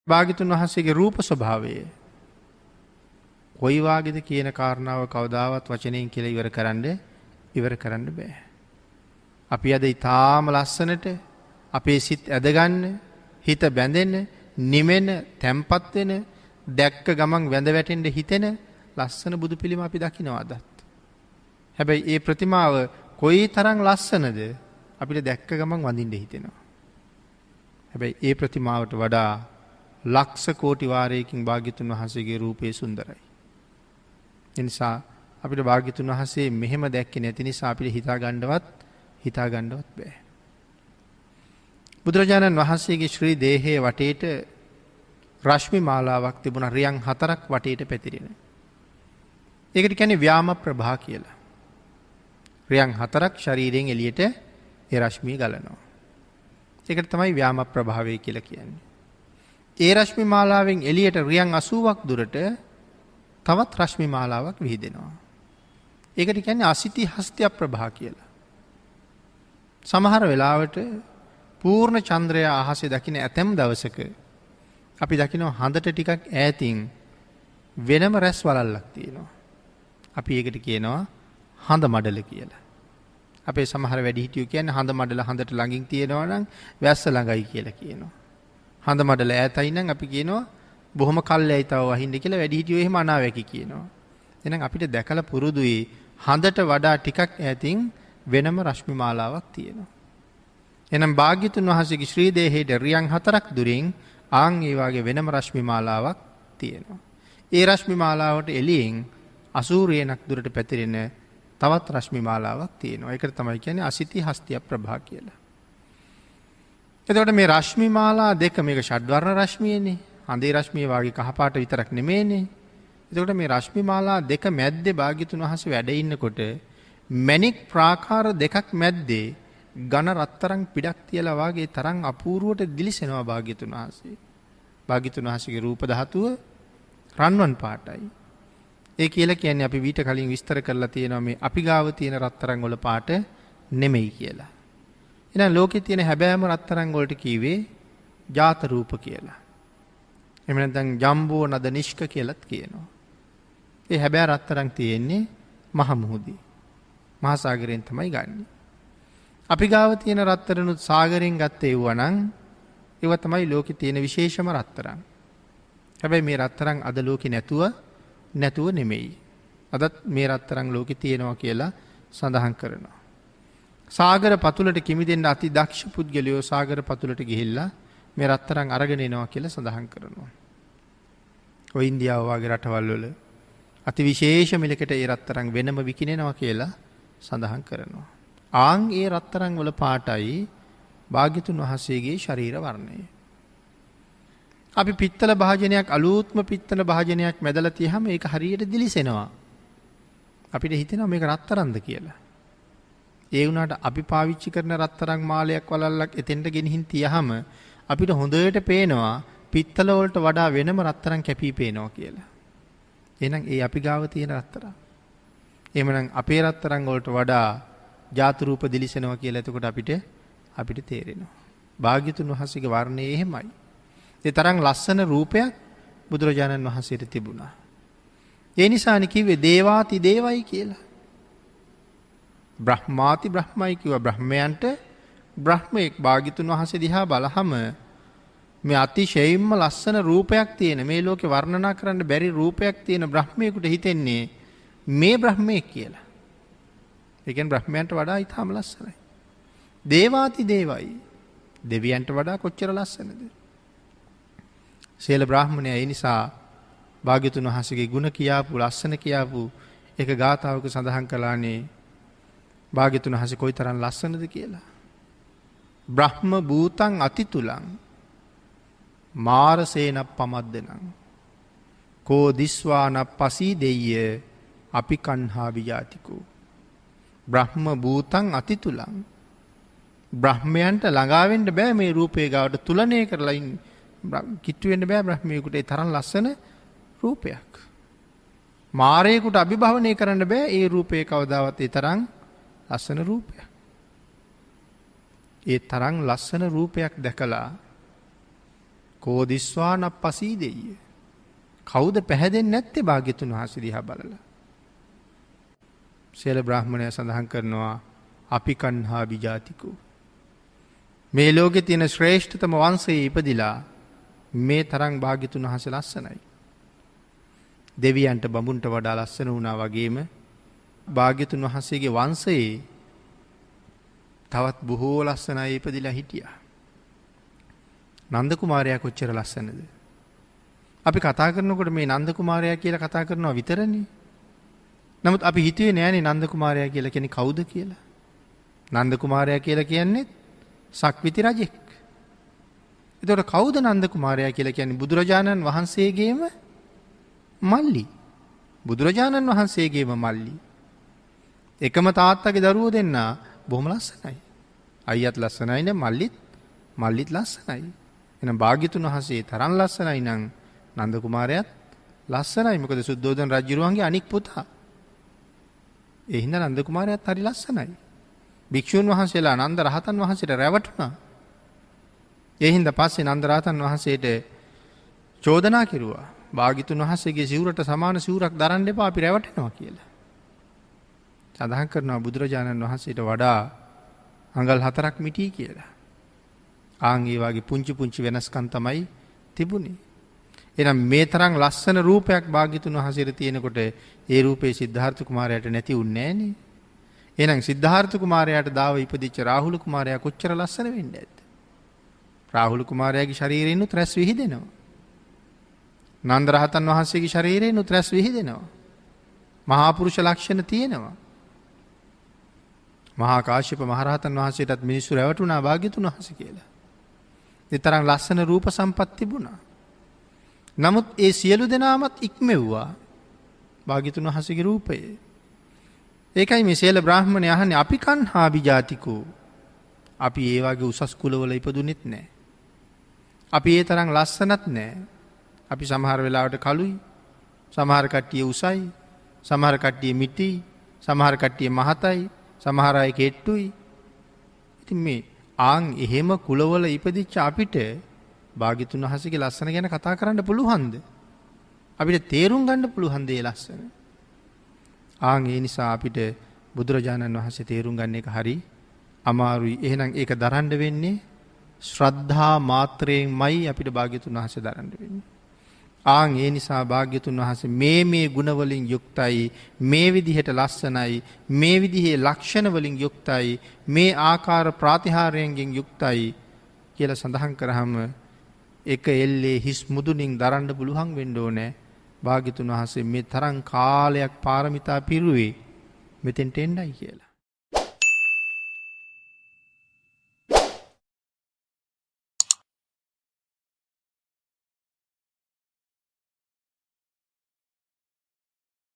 භාග්‍යතුන් වහන්සේගේ රූප ස්වභාවය කොයි වාගේද කියන කාරණාව කවදාවත් වචනයෙන් කියලා ඉවර කරන්න බෑ. අපි අද ඊටාම ලස්සනට අපේ සිත් ඇදගන්න, හිත බැඳෙන්න, නිමෙන, තැම්පත් වෙන, දැක්ක ගමන් වැඳ වැටෙන්න හිතෙන ලස්සන බුදු පිළිම අපි දකිනවා අදත්. හැබැයි ඒ ප්‍රතිමාව කොයි තරම් ලස්සනද අපිට දැක්ක ගමන් වඳින්න හිතෙනවා. හැබැයි ඒ ප්‍රතිමාවට වඩා ලක්ෂ කෝටි වාරයකින් භාග්‍යතුන් වහන්සේගේ රූපය සුන්දරයි. එනිසා අපිට භාග්‍යතුන් වහන්සේ මෙහෙම දැක්කේ නැති නිසා අපිට හිතා ගන්නවත් බෑ. බුදුරජාණන් වහන්සේගේ ශ්‍රී දේහයේ වටේට රශ්මි මාලාවක් තිබුණා, රියන් 4ක් වටේට පැතිරෙන. ඒකට කියන්නේ ව්‍යාම ප්‍රභා කියලා. රියන් 4ක් ශරීරයෙන් එළියට ඒ රශ්මිය ගලනවා. ඒකට තමයි ව්‍යාම ප්‍රභාවය කියලා කියන්නේ. ඒ රශ්මි මාලාවෙන් එළියට රියන් 80ක් දුරට තවත් රශ්මි මාලාවක් විහිදෙනවා. ඒකට කියන්නේ අසිති හස්ත්‍ය ප්‍රභා කියලා. සමහර වෙලාවට පූර්ණ චන්ද්‍රය අහසේ දකින ඇතැම් දවසක අපි දකිනවා හඳට ටිකක් ඈතින් වෙනම රැස් වලල්ලක් තියෙනවා. අපි ඒකට කියනවා හඳ මඩල කියලා. අපේ සමහර වැඩිහිටියෝ කියන්නේ හඳ මඩල හඳට ළඟින් තියෙනවා නම් වැස්ස ළඟයි කියලා කියනවා. හඳ මඩල ඈතයි නම් අපි කියනවා බොහොම කල්යයි තව වහින්න කියලා වැඩිහිටියෝ එහෙම අනාවැකි කියනවා. එහෙනම් අපිට දැකලා පුරුදුයි හඳට වඩා ටිකක් ඈතින් වෙනම රශ්මි මාලාවක් තියෙනවා. එහෙනම් භාග්‍යතුන් වහන්සේගේ ශ්‍රී දේහයේ රියන් 4ක් දුරින් ආන් ඒ වාගේ වෙනම රශ්මි මාලාවක් තියෙනවා. ඒ රශ්මි මාලාවට එළියෙන් 80 දුරට පැතිරෙන තවත් රශ්මි මාලාවක් තියෙනවා. ඒකට තමයි කියන්නේ අසිති හස්ත්‍ය ප්‍රභා කියලා. එතකොට මේ රශ්මි මාලා දෙක මේක ෂඩ්වර්ණ රශ්මියනේ. හඳේ රශ්මිය වාගේ කහපාට විතරක් නෙමෙයිනේ. එතකොට මේ රශ්මි මාලා දෙක මැද්දේ භාග්‍යතුන් වහන්සේ වැඩ ඉන්නකොට මණික් ප්‍රාකාර දෙකක් මැද්දේ ඝන රත්තරන් පිටක් තියලා වාගේ තරම් අපූර්වට දිලිසෙනවා භාග්‍යතුන් වහන්සේ. භාග්‍යතුන් වහන්සේගේ රූප ධාතුව රන්වන් පාටයි. ඒ කියලා කියන්නේ අපි ඊට කලින් විස්තර කරලා තියෙනවා මේ අපි ගාව තියෙන රත්තරන් වල පාට නෙමෙයි කියලා. එහෙනම් ලෝකේ තියෙන හැබෑම රත්තරන් වලට කීවේ ජාත රූප කියලා. එහෙම නැත්නම් ජම්බෝ නද නිෂ්ක කියලාත් කියනවා. ඒ හැබෑ රත්තරන් තියෙන්නේ මහ මුහුදේ. මහා සාගරයෙන් තමයි ගන්නෙ. අපි ගාව තියෙන රත්තරනුත් සාගරයෙන් ගත්තේ වුණා නම් ඒව තමයි ලෝකේ තියෙන විශේෂම රත්තරන්. හැබැයි මේ රත්තරන් අද ලෝකේ නැතුව නෙමෙයි. අදත් මේ රත්තරන් ලෝකේ තියෙනවා කියලා සඳහන් කරනවා. සාගර පතුලට කිමිදෙන්න අති දක්ෂ පුද්ගලයෝ සාගර පතුලට ගිහිල්ලා මේ රත්තරන් අරගෙන එනවා කියලා සඳහන් කරනවා. ඔය ඉන්දියාව වගේ රටවල් වල අති විශේෂ මිලකට ඒ රත්තරන් වෙනම විකිනෙනවා කියලා සඳහන් කරනවා. ආන් ඒ රත්තරන් වල පාටයි භාග්‍යතුන් වහන්සේගේ ශරීර වර්ණය. අපි පිත්තල භාජනයක් අලුත්ම පිත්තල භාජනයක් මැදලා තියහම ඒක හරියට දිලිසෙනවා. අපිට හිතෙනවා මේක රත්තරන්ද කියලා. ඒ වුණාට අපි පාවිච්චි කරන රත්තරන් මාලයක් වලල්ලක් එතෙන්ට ගෙනihin තියහම අපිට හොඳට පේනවා පිත්තල වලට වඩා වෙනම රත්තරන් කැපී පේනවා කියලා. එහෙනම් ඒ අපි ගාව තියෙන රත්තරන්. එහෙමනම් අපේ රත්තරන් වලට වඩා ජාත රූප දිලිසෙනවා කියලා එතකොට අපිට තේරෙනවා. භාග්‍යතුන් වහන්සේගේ වර්ණය එහෙමයි. ඒ තරම් ලස්සන රූපයක් බුදුරජාණන් වහන්සේට තිබුණා. ඒ නිසානේ කිව්වේ දේවාති දේවයි කියලා. බ්‍රහ්මාති බ්‍රහ්මයි කිව්වා. බ්‍රහ්මයන්ට බ්‍රහ්මෙක් භාග්‍යතුන් වහන්සේ දිහා බලහම මේ අතිශයින්ම ලස්සන රූපයක් තියෙන මේ ලෝකේ වර්ණනා කරන්න බැරි රූපයක් තියෙන බ්‍රහ්මයෙකුට හිතෙන්නේ මේ බ්‍රහ්මෙක් කියලා. ඒ කියන්නේ බ්‍රහ්මයන්ට වඩා ඊටම ලස්සනයි. දේවාති දේවයි. දෙවියන්ට වඩා කොච්චර ලස්සනද? සීල බ්‍රාහ්මණය ඒ නිසා භාග්‍යතුන් වහන්සේගේ ගුණ කියාපු ලස්සන කියාපු එක ගාථාවක සඳහන් කළානේ භාග්‍යතුන් වහන්සේ කොයිතරම් ලස්සනද කියලා. බ්‍රහ්ම භූතං අතිතුලං මාරසේන පමද්දනං කෝ දිස්වාන පසී දෙය්‍ය අපි කන්හා විජාතිකෝ. බ්‍රහ්ම භූතං අතිතුලං බ්‍රහ්මයන්ට ළඟා වෙන්න බෑ මේ රූපේ ගාවට තුලණය කරලා කිට්ටු වෙන්න බෑ බ්‍රහ්මයෙකුට ඒ තරම් ලස්සන රූපයක්. මාරයෙකුට අභිභවනය කරන්න බෑ ඒ රූපේ කවදාවත් ඒ තරම් ලස්සන රූපයක්. ඒ තරම් ලස්සන රූපයක් දැකලා කෝදිස්වාන පසී දෙය. කවුද පැහැදෙන් නැත්තේ භාග්‍යතුන් වහන්සේ දිහා බලලා. සේල බ්‍රාහ්මණය සඳහන් කරනවා අපි කන්හා විජාතිකෝ. මේ ලෝකෙ තියෙන ශ්‍රේෂ්ඨතම වංශයේ ඉපදිලා මේ තරම් භාග්‍යතුන් වහන්සේ ලස්සනයි. දෙවියන්ට බඹුන්ට වඩා ලස්සන වුණා වගේම භාග්‍යතුන් වහන්සේගේ වංශයේ තවත් බොහෝ ලස්සනයි ඉපදිලා හිටියා. නන්ද කුමාරයා කොච්චර ලස්සනද? අපි කතා කරනකොට මේ නන්ද කුමාරයා කියලා කතා කරනවා විතරනේ. නමුත් අපි හිතුවේ නෑනේ නන්ද කුමාරයා කියලා කෙනෙක් කවුද කියලා. නන්ද කුමාරයා කියලා කියන්නේ සක්විති රජෙක්. එතකොට කවුද නන්ද කුමාරයා කියලා කියන්නේ? බුදුරජාණන් වහන්සේගේම මල්ලි. බුදුරජාණන් වහන්සේගේම මල්ලි. එකම තාත්තගේ දරුවෝ දෙන්න බොහොම ලස්සනයි. අයියත් ලස්සනයි නේ, මල්ලිත් ලස්සනයි. එහෙනම් භාග්‍යතුන් වහන්සේ තරම් ලස්සනයි නම් නන්ද කුමාරයාත් ලස්සනයි. මොකද සුද්ධෝදන රජුරුවන්ගේ අනික් පුතා. ඒ හින්දා නන්ද කුමාරයාත් හරි ලස්සනයි. භික්ෂුන් වහන්සේලා නන්ද රහතන් වහන්සේට රැවටුණා. ඒ හින්දා පස්සේ නන්ද රහතන් වහන්සේට චෝදනා කෙරුවා. භාග්‍යතුන් වහන්සේගේ සිවුරට සමාන සිවුරක් දරන්න එපා, අපි රැවටෙනවා කියලා. සඳහන් කරනවා බුදුරජාණන් වහන්සේට වඩා අඟල් 4ක් මිටි කියලා. ආන් ඒ වගේ පුංචි පුංචි වෙනස්කම් තමයි තිබුණේ. එහෙනම් මේ තරම් ලස්සන රූපයක් භාග්‍යතුන් වහන්සේට තියෙනකොට ඒ රූපේ සිද්ධාර්ථ කුමාරයාට නැති වුණේ නෑනේ. එහෙනම් සිද්ධාර්ථ කුමාරයාට දාව ඉපදිච්ච රාහුල කුමාරයා කොච්චර ලස්සන වෙන්නේ නැද්ද? රාහුල කුමාරයාගේ ශරීරයෙන්ුත් රැස් විහිදෙනවා. නන්ද රහතන් වහන්සේගේ ශරීරයෙන්ුත් රැස් විහිදෙනවා. මහා පුරුෂ ලක්ෂණ තියෙනවා. මහා කාශ්‍යප මහරහතන් වහන්සේටත් මිනිස්සු රැවටුණා භාග්‍යතුන් වහන්සේ කියලා. ඒ තරම් ලස්සන රූප සම්පත් තිබුණා. නමුත් ඒ සියලු දෙනාමත් ඉක්මෙව්වා භාග්‍යතුන් වහන්සේගේ රූපය. ඒකයි මේ සේල බ්‍රාහ්මණය අහන්නේ අපි කන්හා විජාතිකෝ. අපි ඒ වගේ උසස් කුලවල ඉපදුනෙත් නැහැ. අපි ඒ තරම් ලස්සනත් නැහැ. අපි සමහර වෙලාවට කළුයි, සමහර කට්ටිය උසයි, සමහර කට්ටිය මිටි, සමහර කට්ටිය මහතයි, සමහර අය කෙට්ටුයි. ඉතින් මේ ආන් එහෙම කුලවල ඉපදිච්ච අපිට භාග්‍යතුන් වහන්සේගේ ලස්සන ගැන කතා කරන්න පුළුවන්ද? අපිට තේරුම් ගන්න පුළුවන්ද ඒ ලස්සන? ආන් ඒ නිසා අපිට බුදුරජාණන් වහන්සේ තේරුම් ගන්න එක හරි අමාරුයි. එහෙනම් ඒක දරන්න වෙන්නේ ශ්‍රද්ධා මාත්‍රයෙන්මයි අපිට භාග්‍යතුන් වහන්සේ දරන්න වෙන්නේ. ආන් ඒ නිසා භාග්‍යතුන් වහන්සේ මේ ගුණ වලින් යුක්තයි, මේ විදිහට ලස්සනයි, මේ විදිහේ ලක්ෂණ වලින් යුක්තයි, මේ ආකාර ප්‍රාතිහාර්යයෙන් යුක්තයි කියලා සඳහන් කරාම එක එල්ලේ හිස් මුදුනින් දරන්න පුළුවන් වෙන්න ඕනේ. භාග්‍යතුන් වහන්සේ මේ තරම් කාලයක් පාරමිතා පිරුවේ මෙතෙන්ට එන්නයි කියලා.